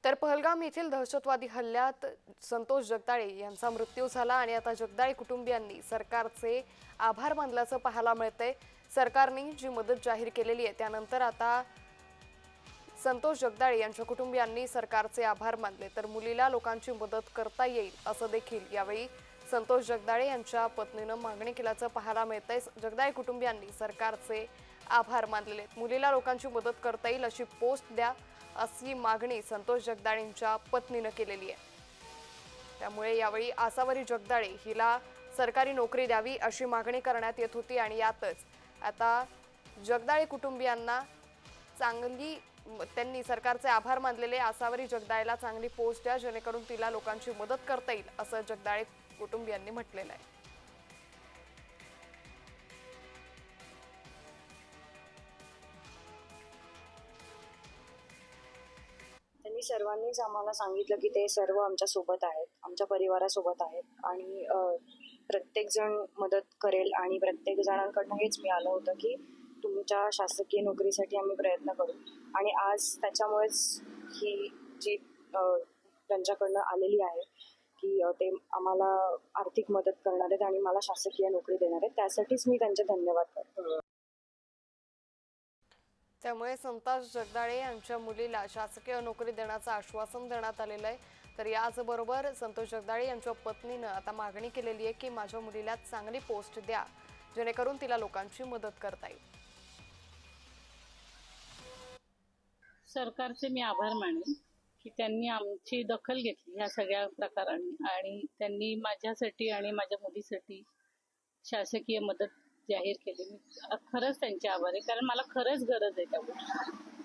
तर पहलगाम येथील दहशतवादी हल्ल्यात संतोष जगदाळे यांचा मृत्यू झाला आणि आता जगदाळे कुटुंबियांनी सरकारचे आभार मानल्याचं पाहायला मिळतंय। सरकारने जी मदत जाहीर केलेली आहे त्यानंतर आता संतोष जगदाळे यांच्या कुटुंबियांनी सरकारचे आभार मानले। तर मुलीला लोकांची मदत करता येईल असं देखील यावेळी संतोष जगदाळे यांच्या पत्नीने मागणी केल्याचं पाहायला मिळतंय। जगदाळे कुटुंबियांनी सरकारचे आभार मानलेले आहेत। मुलीला लोकांची मदत करता येईल अशी पोस्ट द्या अशी मागणी संतोष जगदाळेंच्या पत्नीने केलेली आहे। त्यामुळे यावेळी आसावरी जगदाळे हिला सरकारी नोकरी द्यावी अशी मागणी करण्यात येत होती आणि यातच आता जगदाळे कुटुंबियांना त्यांनी सरकारचे आभार मानलेले। आसावरी जगदाळेला चांगली पोस्ट द्या जेणेकरून तिला लोकांची मदत करता येईल असं जगदाळे कुटुंबियांनी म्हटलेलं आहे। त्यांनी सर्वांनीच आम्हाला सांगितलं की ते सर्व आमच्या सोबत आहेत, आमच्या परिवारासोबत आहेत आणि प्रत्येक जण मदत करेल आणि प्रत्येक जणांकडनं हेच मिळालं होतं की तुमच्या शासकीय नोकरीसाठी आम्ही प्रयत्न करू। आणि आज त्याच्यामुळेच ही जी त्यांच्याकडनं आलेली आहे की ते आम्हाला आर्थिक मदत करणार आहेत आणि मला शासकीय नोकरी देणार आहेत, त्यासाठीच मी त्यांचे धन्यवाद करतो। त्यामुळे संतोष जगदाळे यांच्या मुलीला शासकीय नोकरी देण्याचं आश्वासन देण्यात आलेलं आहे। तर याचबरोबर संतोष जगदाळे यांच्या पत्नीने आता मागणी केलेली आहे की माझ्या मुलीला चांगली पोस्ट द्या जेणेकरून तिला लोकांची मदत करता येईल। सरकारचे मी आभार मानेन की त्यांनी आमची दखल घेतली ह्या सगळ्या प्रकारांनी आणि त्यांनी माझ्यासाठी आणि माझ्या मुलीसाठी शासकीय मदत जाहीर केली। मी खरंच त्यांचे आभार आहे, कारण मला खरंच गरज आहे त्या गोष्टी।